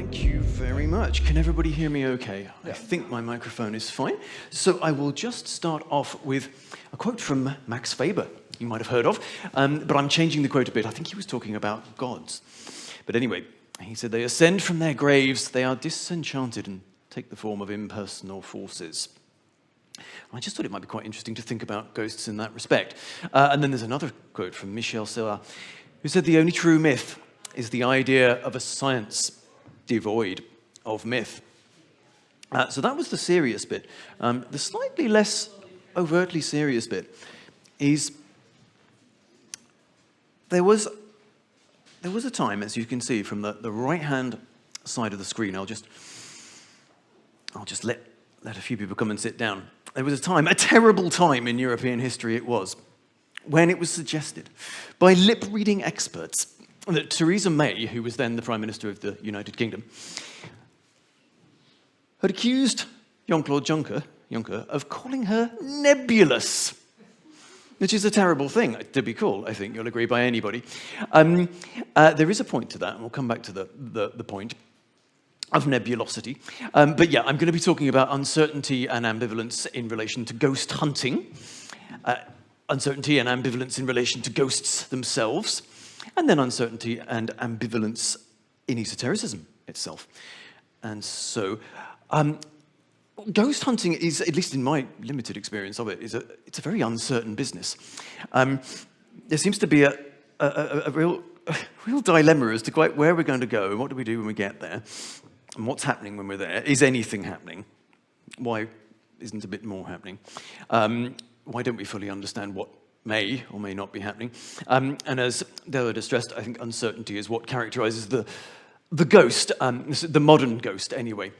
Thank you very much. Can everybody hear me okay? Yeah. I think my microphone is fine. So I will just start off with a quote from Max Weber, you might have heard of, but I'm changing the quote a bit. I think he was talking about gods. But anyway, he said, "They ascend from their graves, they are disenchanted and take the form of impersonal forces." I just thought it might be quite interesting to think about ghosts in that respect. And then there's another quote from Michel Serra, who said, "The only true myth is the idea of a science devoid of myth." So that was the serious bit. The slightly less overtly serious bit is there was a time, as you can see from the right-hand side of the screen. I'll just let a few people come and sit down. There was a time, a terrible time in European history it was, when it was suggested by lip-reading experts that Theresa May, who was then the Prime Minister of the United Kingdom, had accused Jean-Claude Juncker of calling her nebulous, which is a terrible thing to be called, I think you'll agree, by anybody. There is a point to that, and we'll come back to the point of nebulosity. But yeah, I'm going to be talking about uncertainty and ambivalence in relation to ghost hunting, uncertainty and ambivalence in relation to ghosts themselves, and then uncertainty and ambivalence in esotericism itself. And so, ghost hunting is, at least in my limited experience of it, it's a very uncertain business. There seems to be a real dilemma as to quite where we're going to go and what do we do when we get there, and what's happening when we're there. Is anything happening? Why isn't a bit more happening? Why don't we fully understand what may or may not be happening? And as Derrida stressed, I think uncertainty is what characterizes the ghost, the modern ghost anyway.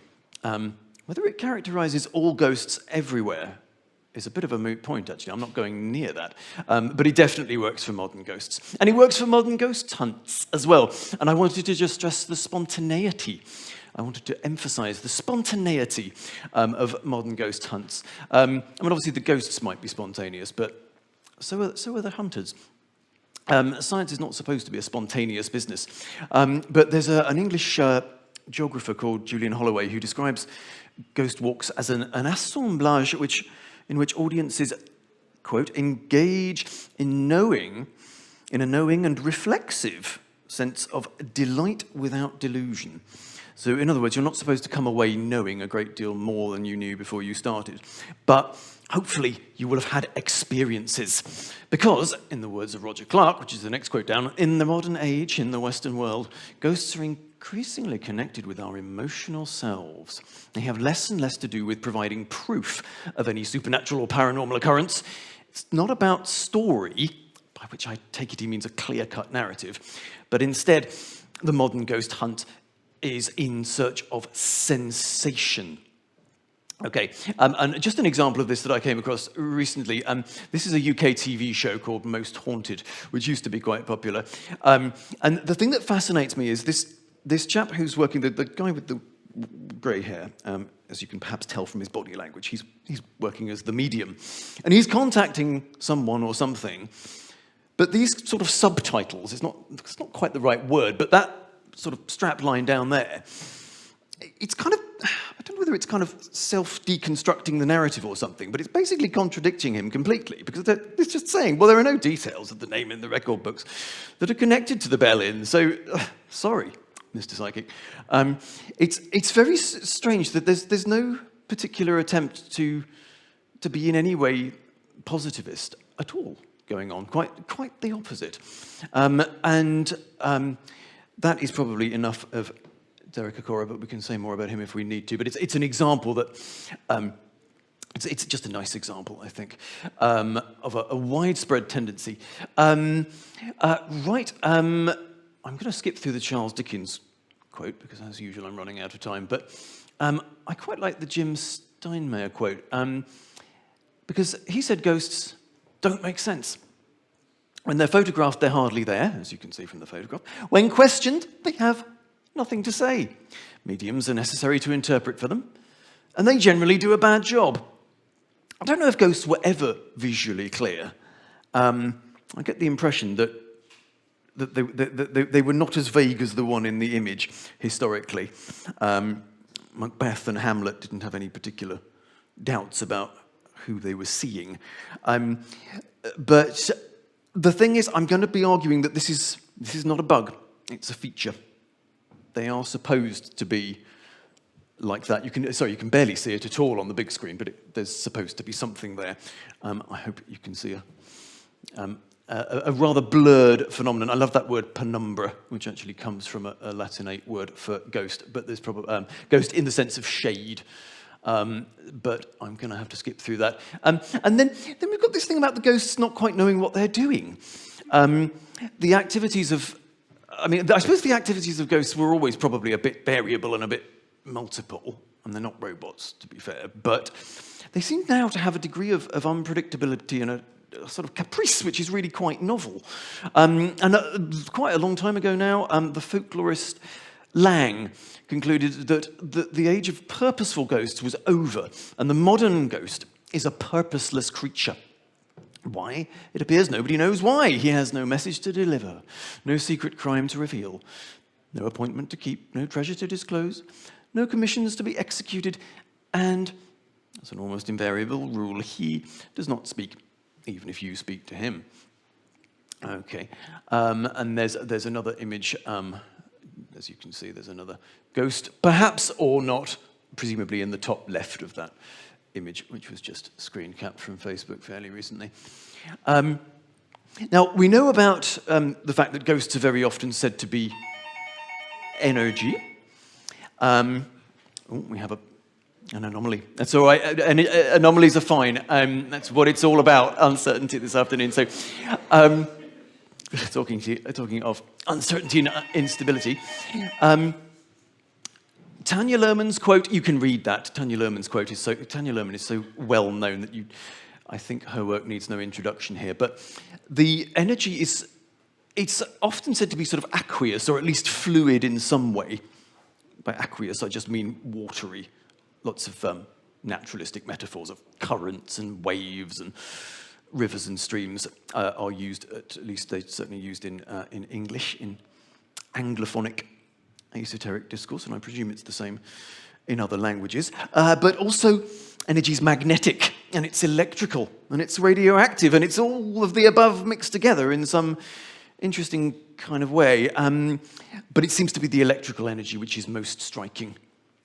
Whether it characterizes all ghosts everywhere is a bit of a moot point, actually. I'm not going near that. But it definitely works for modern ghosts. And it works for modern ghost hunts as well. And I wanted to just stress the spontaneity. I wanted to emphasize the spontaneity of modern ghost hunts. I mean, obviously the ghosts might be spontaneous, but so are the hunters. Science is not supposed to be a spontaneous business. But there's an English geographer called Julian Holloway who describes ghost walks as an assemblage in which audiences, quote, engage in a knowing and reflexive sense of delight without delusion. So in other words, you're not supposed to come away knowing a great deal more than you knew before you started. But hopefully you will have had experiences. Because, in the words of Roger Clark, which is the next quote down, in the modern age, in the Western world, ghosts are increasingly connected with our emotional selves. They have less and less to do with providing proof of any supernatural or paranormal occurrence. It's not about story, by which I take it he means a clear-cut narrative, but instead, the modern ghost hunt is in search of sensation. Okay, and just an example of this that I came across recently. This is a UK TV show called Most Haunted, which used to be quite popular. And the thing that fascinates me is this chap who's working, the guy with the grey hair, as you can perhaps tell from his body language, he's working as the medium. And he's contacting someone or something, but these sort of subtitles, it's not quite the right word, but that sort of strap line down there, it's kind of, I don't know whether it's kind of self-deconstructing the narrative or something, but it's basically contradicting him completely, because it's just saying, well, there are no details of the name in the record books that are connected to the bell-in, so, sorry, Mr. Psychic. It's very strange that there's no particular attempt to be in any way positivist at all going on, quite the opposite. That is probably enough of Derek Akora, but we can say more about him if we need to. But it's an example that, it's just a nice example, I think, of a widespread tendency. I'm going to skip through the Charles Dickens quote, because as usual I'm running out of time. But I quite like the Jim Steinmeier quote, because he said ghosts don't make sense. When they're photographed, they're hardly there, as you can see from the photograph. When questioned, they have nothing to say. Mediums are necessary to interpret for them, and they generally do a bad job. I don't know if ghosts were ever visually clear. I get the impression that they were not as vague as the one in the image historically. Macbeth and Hamlet didn't have any particular doubts about who they were seeing. But the thing is, I'm going to be arguing that this is not a bug, it's a feature. They are supposed to be like that. You can barely see it at all on the big screen, but there's supposed to be something there. I hope you can see a rather blurred phenomenon. I love that word penumbra, which actually comes from a Latinate word for ghost, but there's probably ghost in the sense of shade. But I'm going to have to skip through that. And then we've got this thing about the ghosts not quite knowing what they're doing. The activities of, I suppose the activities of ghosts were always probably a bit variable and a bit multiple, and they're not robots, to be fair, but they seem now to have a degree of unpredictability and a sort of caprice, which is really quite novel. Quite a long time ago now, the folklorist Lang concluded that the age of purposeful ghosts was over, and the modern ghost is a purposeless creature. Why? It appears nobody knows why. He has no message to deliver, no secret crime to reveal, no appointment to keep, no treasure to disclose, no commissions to be executed, and, as an almost invariable rule, he does not speak, even if you speak to him. Okay, and there's another image, as you can see, there's another ghost, perhaps or not, presumably in the top left of that image, which was just screen capped from Facebook fairly recently. Now, we know about the fact that ghosts are very often said to be energy. We have an anomaly. That's all right. Anomalies are fine. That's what it's all about, uncertainty this afternoon. So, talking of uncertainty and instability, Tanya Luhrmann's quote, you can read that. Tanya Luhrmann's quote Tanya Luhrmann is so well known that I think her work needs no introduction here. But the energy it's often said to be sort of aqueous, or at least fluid in some way. By aqueous, I just mean watery. Lots of naturalistic metaphors of currents and waves and rivers and streams are used, at least they're certainly used in English, in Anglophonic esoteric discourse, and I presume it's the same in other languages. But also, energy's magnetic, and it's electrical, and it's radioactive, and it's all of the above mixed together in some interesting kind of way. But it seems to be the electrical energy which is most striking,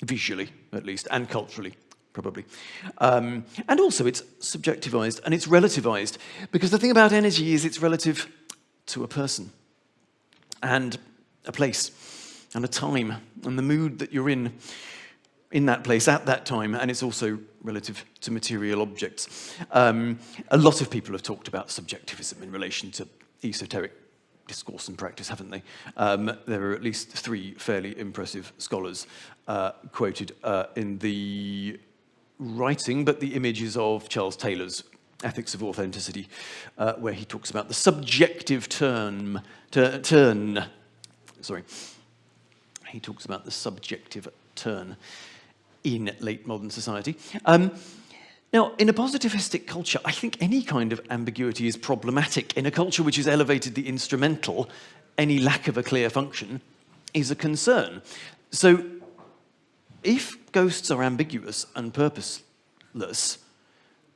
visually at least, and culturally, probably. And also it's subjectivized and it's relativized, because the thing about energy is it's relative to a person and a place and a time and the mood that you're in that place at that time, and it's also relative to material objects. A lot of people have talked about subjectivism in relation to esoteric discourse and practice, haven't they? There are at least 3 fairly impressive scholars quoted in the writing, but the images of Charles Taylor's Ethics of Authenticity, where he talks about the subjective turn. He talks about the subjective turn in late modern society. Now, in a positivistic culture, I think any kind of ambiguity is problematic. In a culture which has elevated the instrumental, any lack of a clear function is a concern. So, if ghosts are ambiguous and purposeless,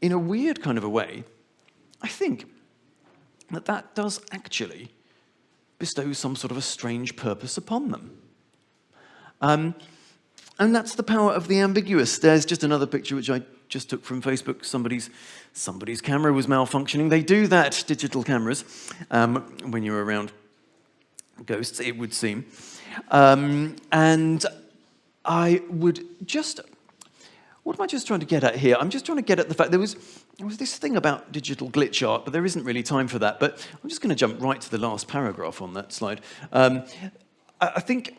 in a weird kind of a way, I think that does actually bestow some sort of a strange purpose upon them. And that's the power of the ambiguous. There's just another picture which I just took from Facebook. Somebody's camera was malfunctioning. They do that, digital cameras, when you're around ghosts, it would seem. And I would just... What am I just trying to get at here? I'm just trying to get at the fact there was this thing about digital glitch art, but there isn't really time for that. But I'm just going to jump right to the last paragraph on that slide. I think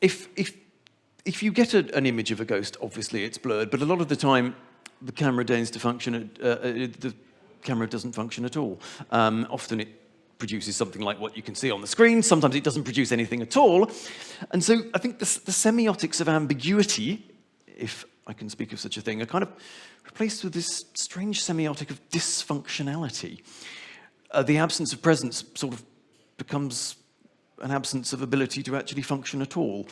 if you get an image of a ghost, obviously it's blurred, but a lot of the time the camera deigns to function, the camera doesn't function at all. Often it produces something like what you can see on the screen. Sometimes it doesn't produce anything at all. And so I think the semiotics of ambiguity, if I can speak of such a thing, are kind of replaced with this strange semiotic of dysfunctionality. The absence of presence sort of becomes an absence of ability to actually function at all,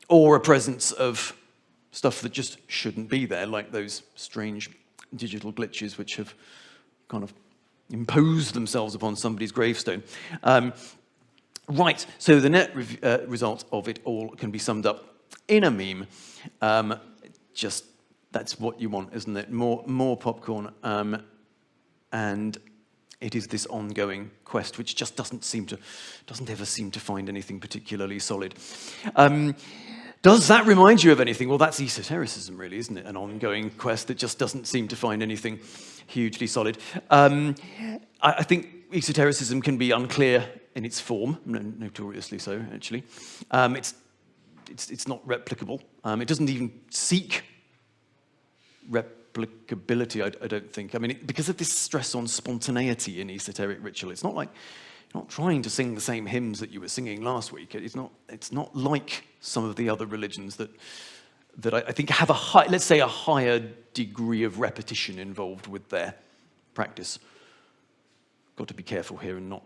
or a presence of stuff that just shouldn't be there, like those strange digital glitches which have kind of imposed themselves upon somebody's gravestone. Right, so the net result of it all can be summed up in a meme. Just, that's what you want, isn't it? More popcorn, and it is this ongoing quest which just doesn't ever seem to find anything particularly solid. Does that remind you of anything? Well, that's esotericism, really, isn't it? An ongoing quest that just doesn't seem to find anything hugely solid. I think esotericism can be unclear in its form, notoriously so, actually. It's not replicable. It doesn't even seek replicability, I don't think. I mean, because of this stress on spontaneity in esoteric ritual, it's not like you're not trying to sing the same hymns that you were singing last week. It's not like some of the other religions that I think have let's say a higher degree of repetition involved with their practice. Got to be careful here and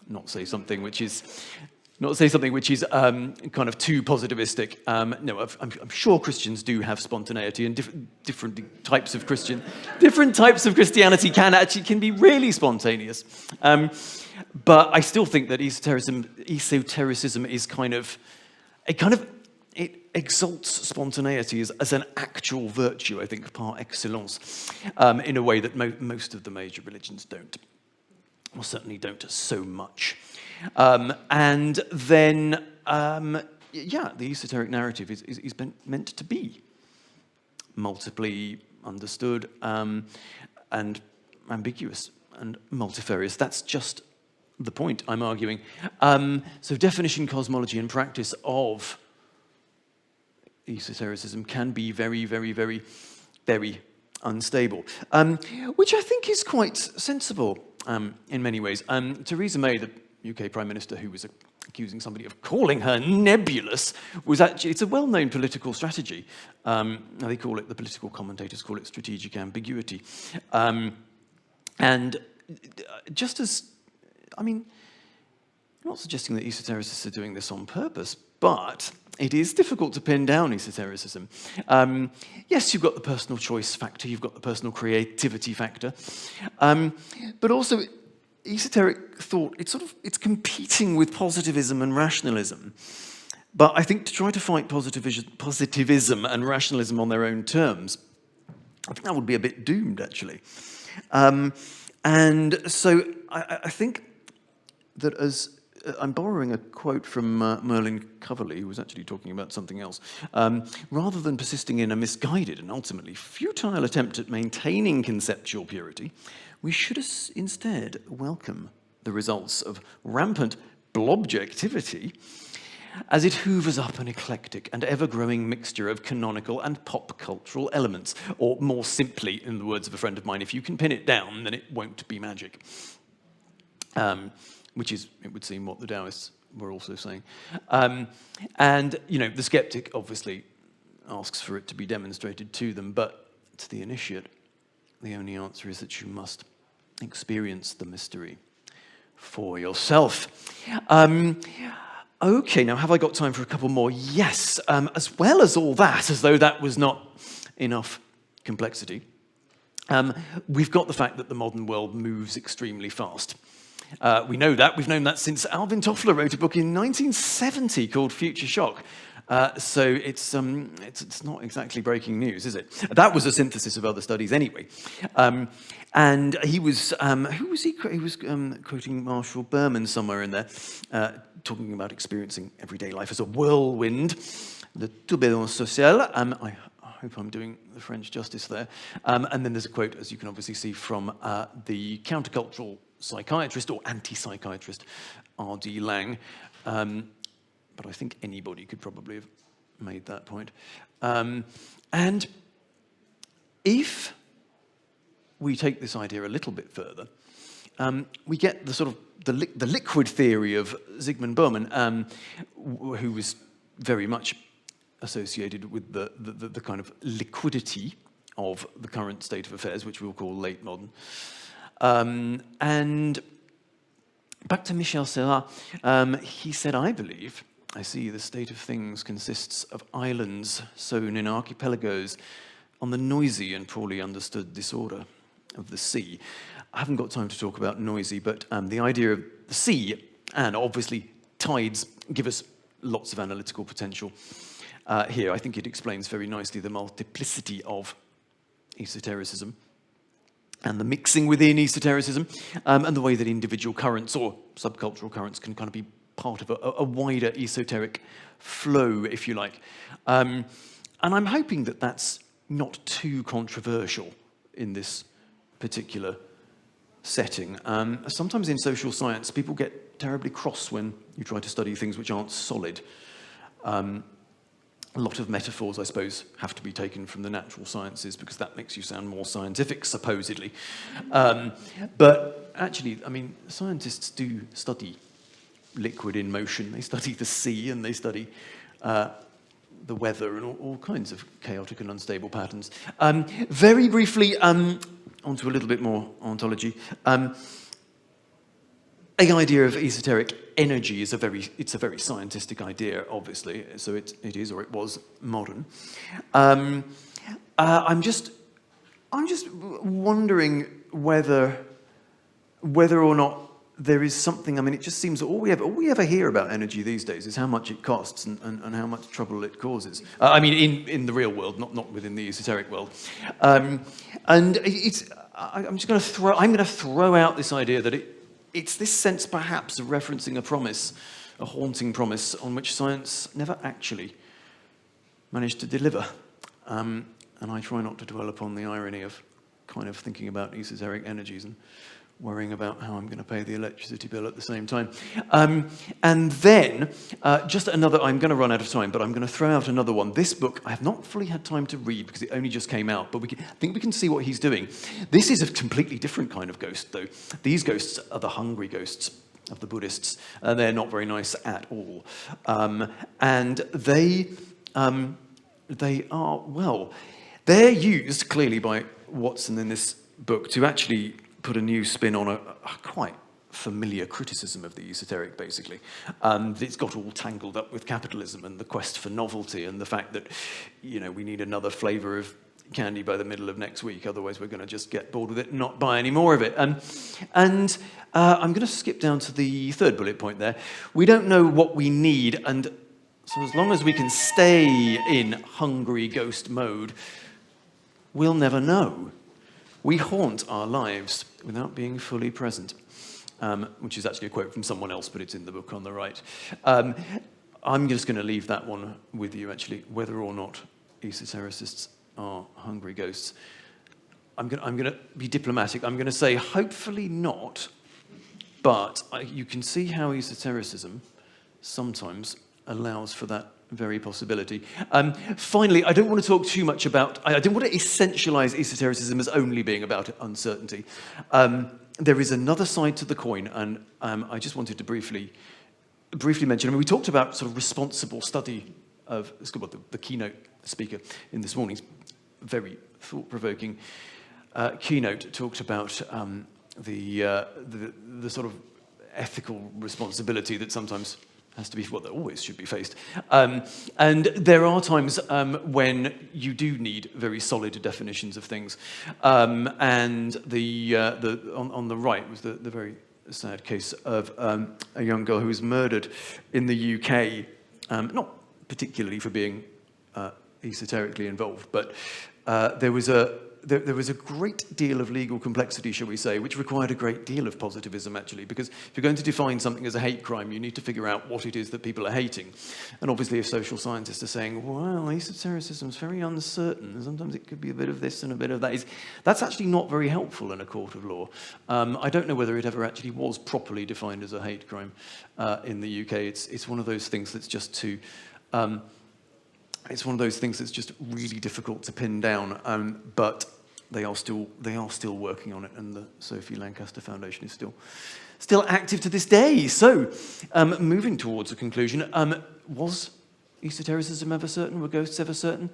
not say something which is kind of too positivistic. No, I'm sure Christians do have spontaneity, and different types of Christianity can be really spontaneous. But I still think that esotericism is it exalts spontaneity as an actual virtue, I think, par excellence, in a way that most of the major religions don't, or certainly don't so much. And then, the esoteric narrative is meant to be multiply understood and ambiguous and multifarious. That's just the point I'm arguing. So definition, cosmology, and practice of esotericism can be very, very, very, very unstable, which I think is quite sensible in many ways. Theresa May, the UK Prime Minister, who was accusing somebody of calling her nebulous, it's a well-known political strategy. The political commentators call it strategic ambiguity. And just as, I'm not suggesting that esotericists are doing this on purpose, but it is difficult to pin down esotericism. Yes, you've got the personal choice factor, you've got the personal creativity factor, but also esoteric thought, it's competing with positivism and rationalism. But I think to try to fight positivism and rationalism on their own terms, I think that would be a bit doomed, actually. And so I think that I'm borrowing a quote from Merlin Coverley, who was actually talking about something else. Rather than persisting in a misguided and ultimately futile attempt at maintaining conceptual purity, we should instead welcome the results of rampant blobjectivity as it hoovers up an eclectic and ever-growing mixture of canonical and pop-cultural elements. Or more simply, in the words of a friend of mine, if you can pin it down, then it won't be magic. Which is, it would seem, what the Taoists were also saying. And, the skeptic obviously asks for it to be demonstrated to them, but to the initiate, the only answer is that you must experience the mystery for yourself. Okay, now have I got time for a couple more? Yes, as well as all that, as though that was not enough complexity, we've got the fact that the modern world moves extremely fast. We know that. We've known that since Alvin Toffler wrote a book in 1970 called Future Shock. So it's not exactly breaking news, is it? That was a synthesis of other studies anyway. And he was, who was he? He was quoting Marshall Berman somewhere in there, talking about experiencing everyday life as a whirlwind, le tourbillon social. I hope I'm doing the French justice there. And then there's a quote, as you can obviously see, from the countercultural psychiatrist or anti-psychiatrist R.D. Laing. But I think anybody could probably have made that point. And if we take this idea a little bit further, we get the sort of the liquid theory of Zygmunt Bauman, who was very much associated with the kind of liquidity of the current state of affairs, which we'll call late modern. And back to Michel Serra. He said, I see the state of things consists of islands sown in archipelagos on the noisy and poorly understood disorder of the sea. I haven't got time to talk about noisy, but the idea of the sea, and obviously tides, give us lots of analytical potential. Here, I think it explains very nicely the multiplicity of esotericism and the mixing within esotericism, and the way that individual currents or subcultural currents can kind of be part of a wider esoteric flow, if you like. And I'm hoping that that's not too controversial in this particular setting. Sometimes in social science, people get terribly cross when you try to study things which aren't solid. A lot of metaphors, I suppose, have to be taken from the natural sciences because that makes you sound more scientific, supposedly. But actually, I mean, scientists do study liquid in motion. They study the sea and they study the weather and all kinds of chaotic and unstable patterns. Very briefly, onto a little bit more ontology. The idea of esoteric energy is a very scientific idea, obviously. So it is, or it was, modern. I'm just wondering whether or not there is something. I mean, it just seems that all we ever hear about energy these days is how much it costs and how much trouble it causes. I mean, in the real world, not within the esoteric world. And I'm going to throw out this idea that it's this sense, perhaps, of referencing a promise, a haunting promise, on which science never actually managed to deliver. And I try not to dwell upon the irony of kind of thinking about esoteric energies and worrying about how I'm going to pay the electricity bill at the same time. And then, just another, I'm going to run out of time, but I'm going to throw out another one. This book, I have not fully had time to read because it only just came out, but I think we can see what he's doing. This is a completely different kind of ghost, though. These ghosts are the hungry ghosts of the Buddhists, and they're not very nice at all. And they are, well, they're used clearly by Watson in this book to actually put a new spin on a quite familiar criticism of the esoteric, basically. It's got all tangled up with capitalism and the quest for novelty and the fact that, you know, we need another flavour of candy by the middle of next week, otherwise we're going to just get bored with it and not buy any more of it. I'm going to skip down to the third bullet point there. We don't know what we need, and so as long as we can stay in hungry ghost mode, we'll never know. We haunt our lives without being fully present, which is actually a quote from someone else, but it's in the book on the right. I'm just going to leave that one with you, actually, whether or not esotericists are hungry ghosts. I'm going to be diplomatic. I'm going to say hopefully not, but you can see how esotericism sometimes allows for that very possibility. Finally, I don't want to talk too much about, I don't want to essentialize esotericism as only being about uncertainty. There is another side to the coin, and I just wanted to briefly mention, I mean, we talked about sort of responsible study of, the keynote speaker in this morning's very thought-provoking keynote talked about the sort of ethical responsibility that sometimes has to be, well, that always should be faced. And there are times when you do need very solid definitions of things. And on the right was the very sad case of a young girl who was murdered in the UK, not particularly for being esoterically involved, but there was a great deal of legal complexity, shall we say, which required a great deal of positivism, actually, because if you're going to define something as a hate crime, you need to figure out what it is that people are hating. And obviously, if social scientists are saying, well, esotericism is very uncertain, and sometimes it could be a bit of this and a bit of that, that's actually not very helpful in a court of law. I don't know whether it ever actually was properly defined as a hate crime in the UK. It's one of those things that's just too... It's one of those things that's just really difficult to pin down, but they are still working on it, and the Sophie Lancaster Foundation is still active to this day. So, moving towards a conclusion, was esotericism ever certain? Were ghosts ever certain?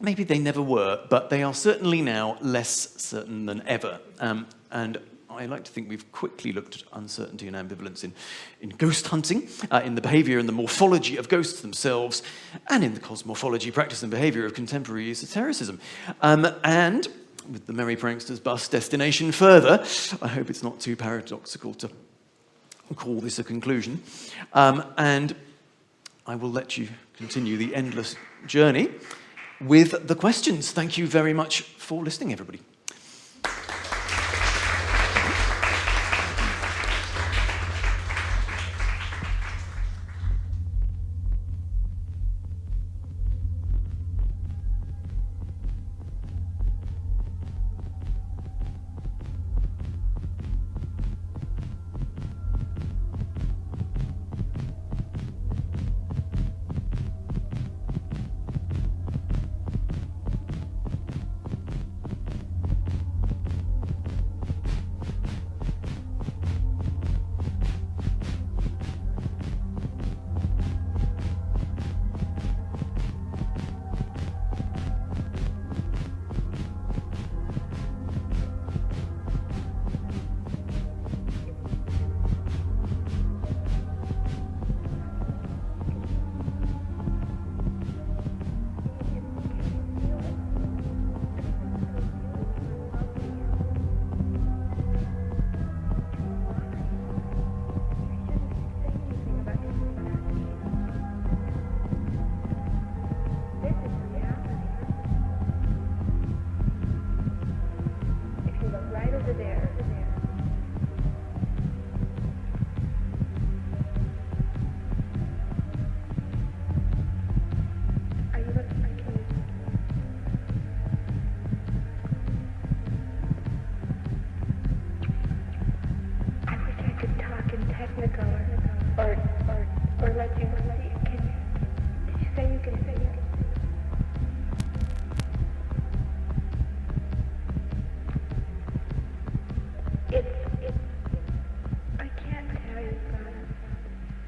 Maybe they never were, but they are certainly now less certain than ever. And I like to think we've quickly looked at uncertainty and ambivalence in ghost hunting, in the behavior and the morphology of ghosts themselves, and in the cosmorphology, practice, and behavior of contemporary esotericism. And with the Merry Pranksters bus destination further, I hope it's not too paradoxical to call this a conclusion. And I will let you continue the endless journey with the questions. Thank you very much for listening, everybody.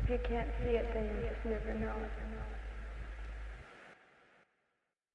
If you can't see it, then you just never know.